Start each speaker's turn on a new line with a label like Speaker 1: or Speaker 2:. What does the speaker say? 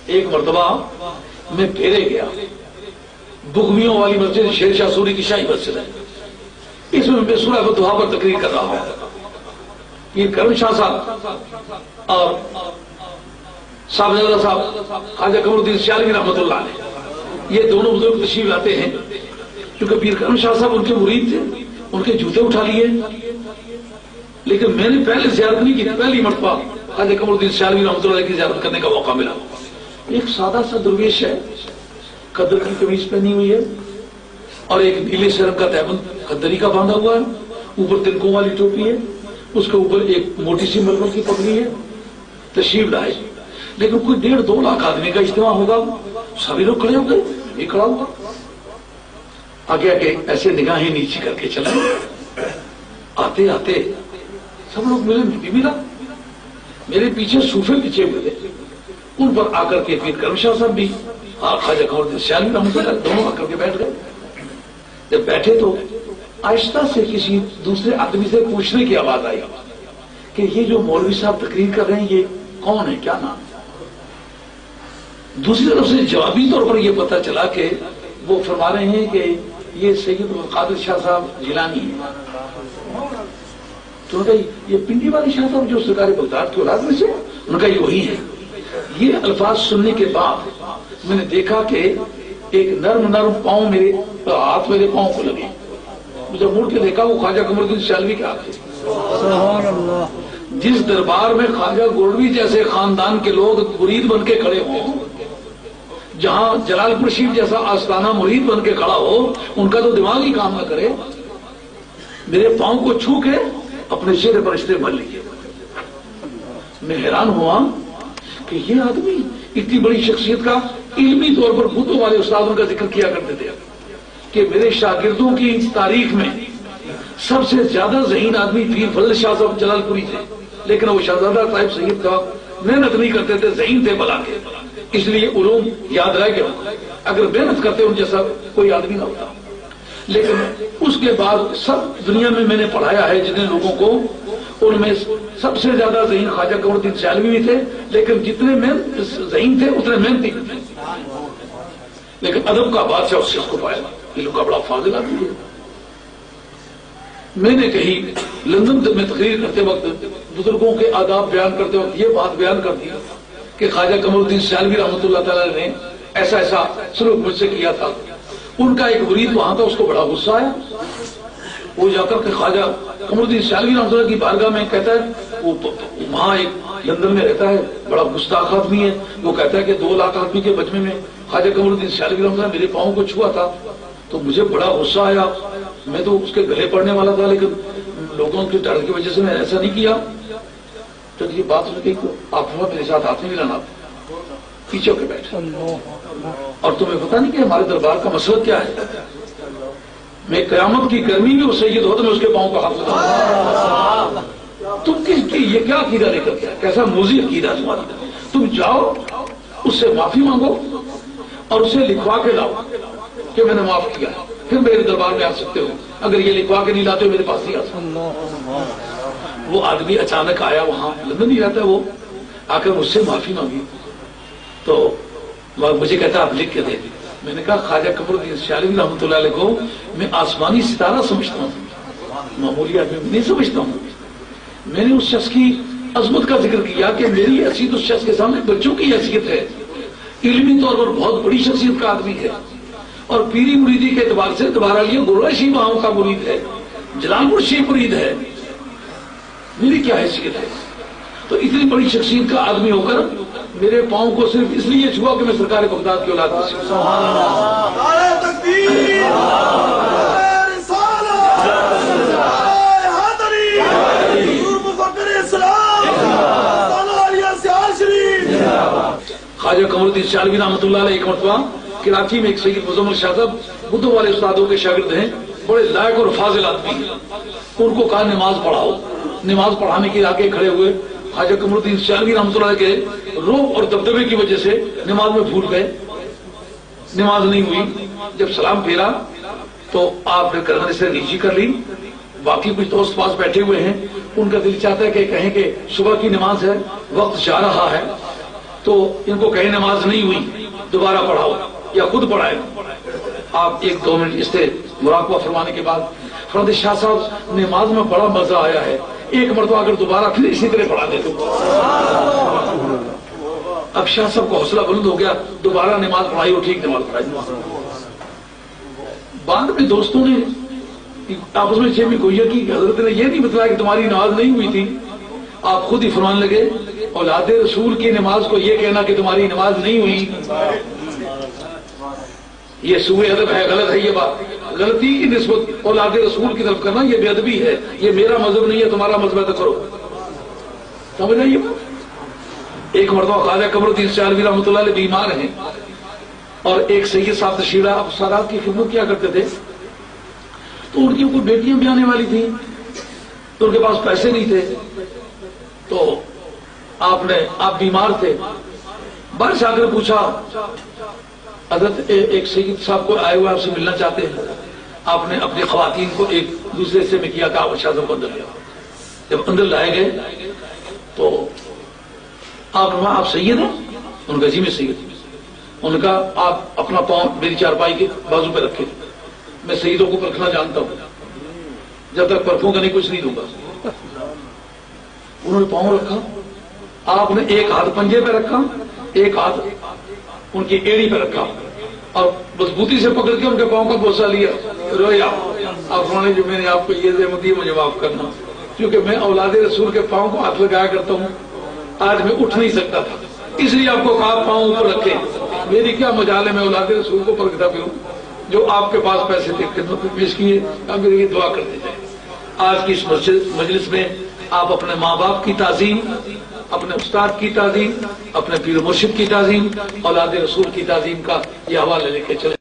Speaker 1: ایک مرتبہ میں پھیرے گیا، بغویوں والی مسجد شیر شاہ سوری کی شاہی مسجد ہے، اس میں میں سورہ الدحا پر تقریر کر رہا ہوں۔ پیر کرم شاہ صاحب اور صاحب خواجہ قمر الدین سیالوی رحمۃ اللہ علیہ، یہ دونوں بزرگ تشریف لاتے ہیں۔ کیونکہ پیر کرم شاہ صاحب ان کے مرید تھے، ان کے جوتے اٹھا لیے، لیکن میں نے پہلے زیارت نہیں کی، پہلی مرتبہ خواجہ قمر الدین سیالوی رحمۃ اللہ علیہ کی زیارت کرنے کا موقع ملا۔ ایک سادہ سا درویش ہے، قدر کی قمیض پہنی ہوئی ہے اور ایک نیلے سے رنگ کا تہبند قدری کا باندھا ہوا ہے، اوپر تنکوں والی ٹوپی ہے، اس کے اوپر ایک موٹی سی ململ کی پگڑی ہے، تشریف لائے۔ لیکن کوئی 1.5-2 لاکھ آدمی کا اجتماع ہوگا، سبھی لوگ کھڑے ہو گئے، یہ کھڑا ہوا آگے آگے ایسے نگاہیں نیچی کر کے چلا۔ آتے آتے سب لوگ ملے، میں بھی ملا، میرے پیچھے صوفے پیچھے ہوئے تھے، ان پر آ کر کے پیر کرم شاہ صاحب بھی اور خواجہ قمر الدین سیالوی رحمۃ اللہ دونوں آ کر کے بیٹھ گئے۔ جب بیٹھے تو آہستہ سے کسی دوسرے آدمی سے پوچھنے کی آواز آئی کہ یہ جو مولوی صاحب تقریر کر رہے ہیں یہ کون ہے، کیا نام؟ دوسری طرف سے جوابی طور پر یہ پتہ چلا کہ وہ فرما رہے ہیں کہ یہ سید القادر شاہ صاحب جیلانی ہے۔ تو یہ پنڈی والے شاہ صاحب جو سرکار بغداد کے اولاد میں سے، ان کا یہ وہی ہے۔ یہ الفاظ سننے کے بعد میں نے دیکھا کہ ایک نرم نرم پاؤں میرے ہاتھ میرے پاؤں کو لگے، جب مڑ کے دیکھا وہ خواجہ قمر الدین سیالوی کے ہاتھ تھے۔ سبحان اللہ۔ جس دربار میں خواجہ گولڈوی جیسے خاندان کے لوگ مرید بن کے کھڑے ہوں، جہاں جلال پور شریف جیسا آستانہ مرید بن کے کھڑا ہو، ان کا تو دماغ ہی کام نہ کرے، میرے پاؤں کو چھو کے اپنے چہرے پر استعمال لیے۔ میں حیران ہوا کہ یہ آدمی اتنی بڑی شخصیت کا علمی طور پر بتوں والے استادوں کا ذکر کیا کرتے تھے کہ میرے شاگردوں کی تاریخ میں سب سے زیادہ ذہین آدمی پیر فضل شاہ صاحب جلال پوری تھے، لیکن وہ شہزادہ صاحب سید کا محنت نہیں کرتے تھے، ذہین تھے بلا کے، اس لیے علوم یاد رہ گیا۔ اگر محنت کرتے ان جیسا کوئی آدمی نہ ہوتا۔ لیکن اس کے بعد سب دنیا میں نے پڑھایا ہے جتنے لوگوں کو، ان میں سب سے زیادہ ذہین خواجہ قمر الدین سیالوی بھی تھے، لیکن جتنے ذہین تھے اتنے محنتی تھے۔ لیکن ادب کا بادشاہ اس شخص کو پایا، یہ لوگ کا بڑا فاضل آدمی ہے۔ میں نے کہیں لندن میں تقریر کرتے وقت بزرگوں کے آداب بیان کرتے وقت یہ بات بیان کر دی کہ خواجہ قمر الدین سیالوی رحمۃ اللہ تعالی نے ایسا ایسا سلوک مجھ سے کیا تھا۔ ان کا ایک مرید وہاں تھا، اس کو بڑا غصہ آیا، وہ جا کر کے خواجہ قمر الدین سیالوی رحمۃ اللہ کی بارگاہ میں کہتا ہے، وہ وہاں ایک لندن میں رہتا ہے، بڑا گستاخ آدمی ہے، وہ کہتا ہے کہ 2 لاکھ آدمی کے مجمع میں خواجہ قمر الدین سیالوی رحمۃ اللہ میرے پاؤں کو چھوا تھا، تو مجھے بڑا غصہ آیا، میں تو اس کے گلے پڑنے والا تھا، لیکن لوگوں کے ڈر کی وجہ سے میں ایسا نہیں کیا۔ تو یہ بات سن کے آپ میرے ساتھ ہاتھ نہیں ملانا، پیچھے کے بیٹھے، اور تمہیں پتا نہیں کہ ہمارے دربار کا مسئلہ کیا ہے؟ میں قیامت کی گرمی میں وہ سید ہو تو میں اس کے پاؤں کا ہاتھ لگاؤں۔ تم یہ کیا عقیدہ لے کر کیا، کیسا موذی عقیدہ تمہارا؟ تم جاؤ اس سے معافی مانگو اور اسے لکھوا کے لاؤ کہ میں نے معاف کیا، پھر میرے دربار میں آ سکتے ہو۔ اگر یہ لکھوا کے نہیں لاتے ہو میرے پاس نہیں آ سکتے۔ وہ آدمی اچانک آیا، وہاں لندن ہی رہتا ہے، وہ آ کر مجھ سے معافی مانگی، تو مجھے کہتا آپ لکھ کے دے۔ میں نے کہا خواجہ قمر الدین سیالوی رحمۃ اللہ علیہ کو میں آسمانی ستارہ سمجھتا ہوں، معمولی آدمی نہیں سمجھتا ہوں۔ میں نے اس شخص کی عظمت کا ذکر کیا کہ میری حیثیت اس شخص کے سامنے بچوں کی حیثیت ہے، علمی طور پر بہت بڑی شخصیت کا آدمی ہے، اور پیری مریدی کے اعتبار سے دوبارہ لیے گولڑا شریف وہاں کا مرید ہے، جلال پور شریف مرید ہے، میری کیا حیثیت ہے؟ تو اتنی بڑی شخصیت کا آدمی ہو کر میرے پاؤں کو صرف اس لیے چھوا کہ میں سرکار بغداد کی اولاد میں سے۔ خواجہ قمر الدین سیالوی رحمۃ اللہ علیہ ایک مرتبہ کراچی میں ایک سید مزمل شاہ صاحب بدھوں والے استادوں کے شاگرد ہیں، بڑے لائق اور فاضل آدمی ہیں، ان کو کہا نماز پڑھاؤ۔ نماز پڑھانے کے آگے کھڑے ہوئے، خواجہ قمر الدین سیالوی رحمۃ اللہ کے روب اور دبدبے کی وجہ سے نماز میں بھول گئے، نماز نہیں ہوئی۔ جب سلام پھیرا تو آپ نے کرنے سے نیچی کر لی، باقی کچھ دوست پاس بیٹھے ہوئے ہیں، ان کا دل چاہتا ہے کہ کہیں کہ صبح کی نماز ہے، وقت جا رہا ہے، تو ان کو کہیں نماز نہیں ہوئی دوبارہ پڑھاؤ یا خود پڑھائے. آپ 1-2 منٹ اس سے مراقبہ فرمانے کے بعد فرماتے شاہ صاحب نماز میں بڑا مزہ آیا ہے, ایک مرتبہ اگر دوبارہ پھر اسی طرح پڑھا دے تو. اب شاہ صاحب کو حوصلہ بلند ہو گیا, دوبارہ نماز پڑھائی اور ٹھیک نماز پڑھائی. بعد میں دوستوں نے آپس میں چیمی گویا کی حضرت نے یہ نہیں بتایا کہ تمہاری نماز نہیں ہوئی تھی, آپ خود ہی فرمان لگے اولاد رسول کی نماز کو یہ کہنا کہ تمہاری نماز نہیں ہوئی یہ سوء ادب ہے, غلط ہے. یہ بات غلطی کی نسبت اولاد رسول کی طرف کرنا یہ بے ادبی ہے. یہ میرا مذہب نہیں ہے, تمہارا مذہب ہے تو کرو. سمجھ رہے یہ بات. ایک مرتبہ خواجہ قمر الدین سیالوی رحمۃ اللہ علیہ بیمار ہیں اور ایک سید صاحب تشریف لائے, افسرات کی خدمت کیا کرتے تھے, تو ان کی کوئی بیٹیاں بھی آنے والی تھیں تو ان کے پاس پیسے نہیں تھے, تو آپ بیمار تھے. باہر سے آ کر پوچھا حضرت ایک سید صاحب کو آئے ہوئے آپ سے ملنا چاہتے ہیں. آپ نے اپنی خواتین کو ایک دوسرے سے میں کیا کہ آپ شاہ صاحب کو اندر لیا. جب اندر لائے گئے تو آپ سید ہیں, ان کا جی میں سید. ان کا آپ اپنا پاؤں میری چارپائی کے بازو پہ رکھے, میں سیدوں کو پرکھنا جانتا ہوں, جب تک پرکھوں گا نہیں کچھ نہیں دوں گا. انہوں نے پاؤں رکھا, آپ نے ایک ہاتھ پنجے پہ رکھا, ایک ہاتھ ان کی ایڑی پہ رکھا اور مضبوطی سے پکڑ کے ان کے پاؤں کا بوسہ لیا. رویا آپ نے جو میں نے آپ کو یہ زحمت دی مجھے معاف کرنا, کیونکہ میں اولاد رسول کے پاؤں کو ہاتھ لگایا کرتا ہوں, آج میں اٹھ نہیں سکتا تھا, اس لیے آپ کو کہا پاؤں اوپر رکھے. میری کیا مجال ہے, میں اولاد رسول کو پرکھتا پھروں. جو آپ کے پاس پیسے تھے خدمت میں پیش کیے, آپ میرے لیے دعا کرتے جائیں. آج کی اس مجلس میں آپ اپنے ماں باپ کی تعظیم, اپنے استاد کی تعظیم, اپنے پیر و مرشد کی تعظیم, اولاد رسول کی تعظیم کا یہ حوالہ لے کے چلے.